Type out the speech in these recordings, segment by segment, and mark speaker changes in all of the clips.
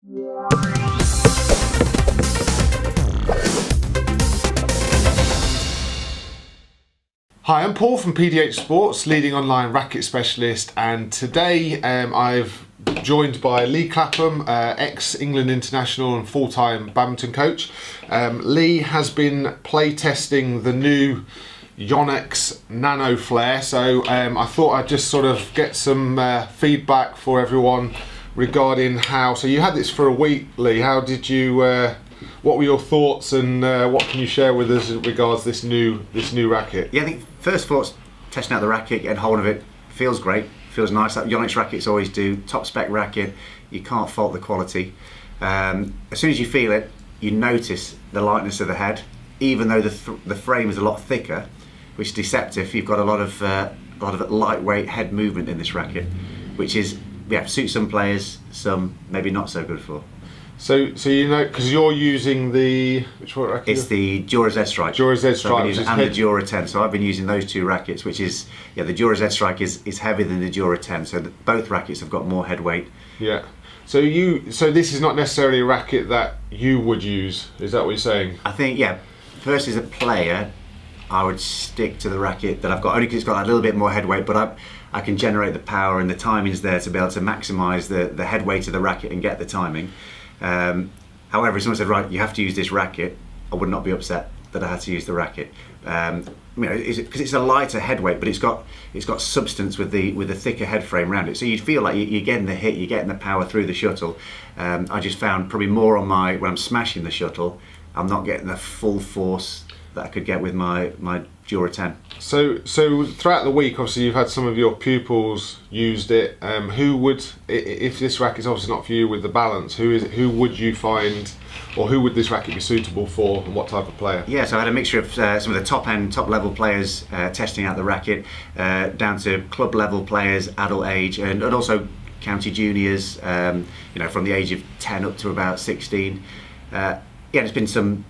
Speaker 1: Hi, I'm Paul from pdhsports, leading online racket specialist, and today I've joined by Lee Clapham, ex-England international and full-time badminton coach. Lee has been play testing the new Yonex NANOFLARE, so I thought I'd just sort of get some feedback for everyone regarding how. So you had this for a week, Lee. How did you? What were your thoughts, and what can you share with us in regards to this new racket?
Speaker 2: Yeah, I think first thoughts, testing out the racket, getting hold of it, feels great, feels nice. That Yonex rackets always do. Top spec racket, you can't fault the quality. As soon as you feel it, you notice the lightness of the head, even though the frame is a lot thicker, which is deceptive. You've got a lot of lightweight head movement in this racket, which is suits some players, some maybe not so good for.
Speaker 1: So you know, because you're using which one racket?
Speaker 2: It's the Dura Z Strike.
Speaker 1: Dura Z Strike,
Speaker 2: and the Dura 10. So I've been using those two rackets, which is the Dura Z Strike is heavier than the Dura 10. So both rackets have got more head weight.
Speaker 1: Yeah. So this is not necessarily a racket that you would use. Is that what you're saying?
Speaker 2: I think first as a player, I would stick to the racket that I've got, only because it's got a little bit more head weight, but I can generate the power and the timing's there to be able to maximise the head weight of the racket and get the timing. However, if someone said, right, you have to use this racket, I would not be upset that I had to use the racket. Because it's a lighter head weight, but it's got substance with the thicker head frame around it. So you'd feel like you're getting the hit, you're getting the power through the shuttle. I just found probably more on when I'm smashing the shuttle, I'm not getting the full force that I could get with my Dura 10. So
Speaker 1: throughout the week, obviously you've had some of your pupils used it. Who would, if this racket's obviously not for you with the balance, who would you find, or who would this racket be suitable for, and what type of player?
Speaker 2: Yeah, so I had a mixture of some of the top level players testing out the racket, down to club level players, adult age, and also county juniors, from the age of 10 up to about 16. There's been some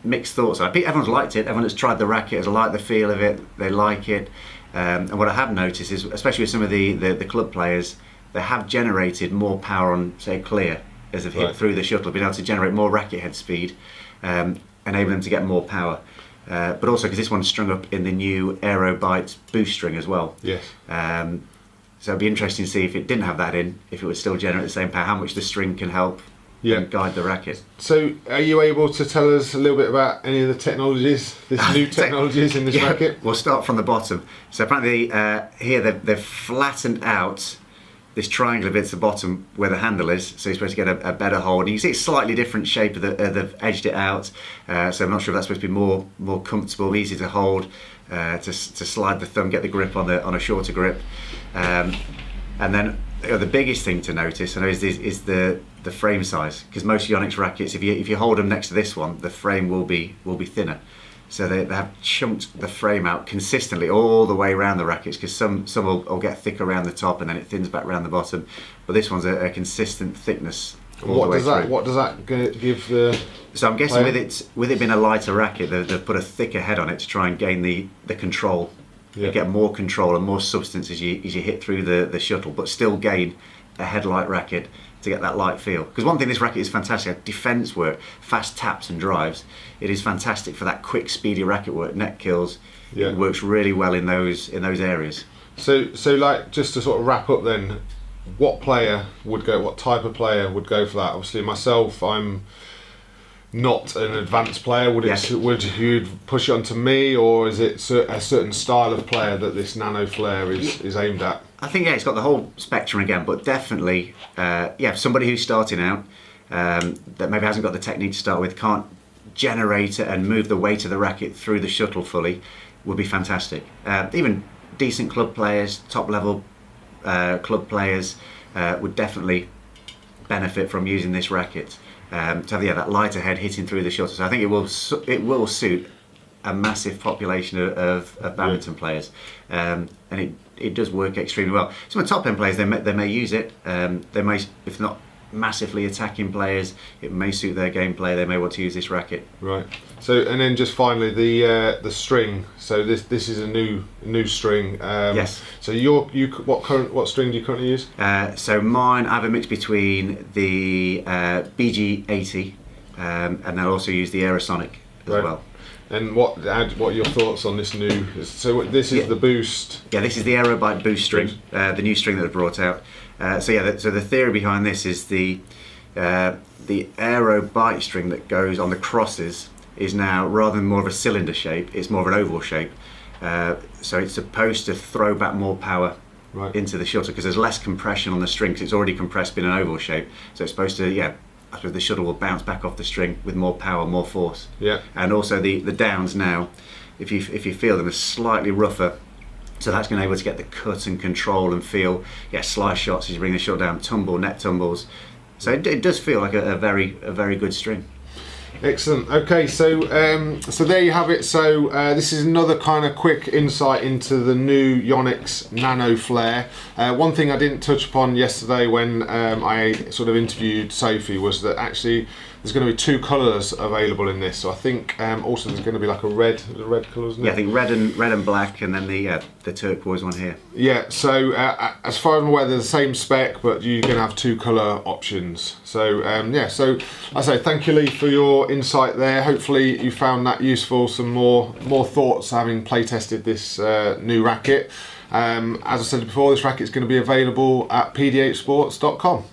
Speaker 2: mixed thoughts. Everyone's liked it. Everyone that's tried the racket has liked the feel of it. They like it. And what I have noticed is, especially with some of the club players, they have generated more power on, say, clear as they've hit through the shuttle, been able to generate more racket head speed, enable them to get more power. But also because this one's strung up in the new Aero Bytes boost string as well.
Speaker 1: Yes.
Speaker 2: So it'd be interesting to see if it didn't have that in, if it would still generate the same power, how much the string can help and guide the racket.
Speaker 1: So are you able to tell us a little bit about any of the technologies, new technologies in this racket?
Speaker 2: We'll start from the bottom. So apparently here they've flattened out this triangular bit at the bottom where the handle is, so you're supposed to get a better hold. And you can see it's slightly different shape, they've edged it out, so I'm not sure if that's supposed to be more comfortable, easy to hold, to slide the thumb, get the grip on a shorter grip. And then the biggest thing to notice, I know, is the frame size, because most Yonex rackets, if you hold them next to this one, the frame will be thinner. So they have chunked the frame out consistently all the way around the rackets, because some will get thick around the top and then it thins back around the bottom. But this one's a consistent thickness all the way through. What does that give the? So I'm guessing with it being a lighter racket, they've put a thicker head on it to try and gain the control. You get more control and more substance as you hit through the shuttle, but still gain a headlight racket to get that light feel. Because one thing this racket is fantastic at: defence work, fast taps and drives. It is fantastic for that quick, speedy racket work, net kills. Yeah. It works really well in those areas.
Speaker 1: So like, just to sort of wrap up then, what type of player would go for that? Obviously myself, I'm not an advanced player. Would you push it onto me, or is it a certain style of player that this NANOFLARE is aimed at?
Speaker 2: I think it's got the whole spectrum again, but definitely somebody who's starting out, that maybe hasn't got the technique to start with, can't generate it and move the weight of the racket through the shuttle fully, would be fantastic. Even decent club players, top level club players would definitely benefit from using this racket. To have that lighter head hitting through the shuttle. So I think it will suit a massive population of badminton players, and it does work extremely well. Some of the top end players, they may use it. They may, if not massively attacking players, it may suit their gameplay. They may want to use this racket.
Speaker 1: Right. So, and then just finally the string. So this is a new string.
Speaker 2: Yes.
Speaker 1: So what string do you currently use?
Speaker 2: So mine, I have a mix between the BG80 and I also use the Aerosonic as well.
Speaker 1: And what are your thoughts on this new? So this is the Boost.
Speaker 2: Yeah, this is the Aerobite Boost string, the new string that was brought out. So the theory behind this is the Aerobite string that goes on the crosses is now, rather than more of a cylinder shape, it's more of an oval shape. So it's supposed to throw back more power into the shuttle because there's less compression on the string because it's already compressed in an oval shape. So it's supposed to, I suppose the shuttle will bounce back off the string with more power, more force.
Speaker 1: Yeah.
Speaker 2: And also the downs now, if you feel them, are slightly rougher. So that's going to be able to get the cut and control and feel, slice shots as you bring the shuttle down, tumble, net tumbles. So it does feel like a very good string.
Speaker 1: Excellent. Okay, so there you have it. So this is another kind of quick insight into the new Yonex NANOFLARE. One thing I didn't touch upon yesterday when I sort of interviewed Sophie was that actually there's going to be two colours available in this. So I think also there's going to be like a red colour, isn't it?
Speaker 2: Yeah, I think red and black, and then the turquoise one here.
Speaker 1: Yeah. So as far as I'm aware, they're the same spec, but you're going to have two colour options. So So I say thank you, Lee, for your insight there. Hopefully you found that useful. Some more thoughts having play tested this new racket. As I said before, this racket is going to be available at pdhsports.com.